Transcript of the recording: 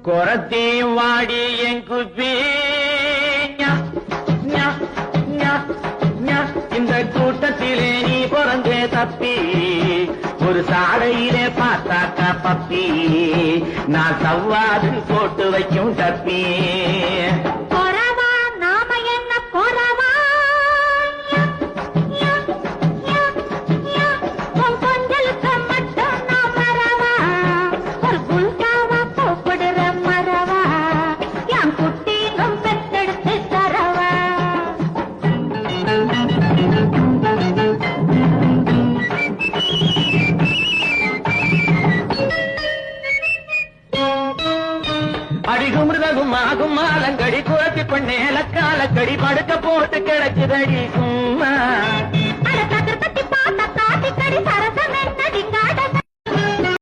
குரத்தையும் வாடி என் குப்பி இந்த கூட்டத்திலே நீ பிறந்தே தப்பி ஒரு சாலையிலே பார்த்தாக்கா பப்பி நான் சவ்வாது போட்டு வைக்கும் தப்பி மாலங்கடி குரத்தி பண்ணேல காலக்கடி படுக்க போட்டு கிடக்குதடி சும்மா பார்த்த காட்டி கடி சரச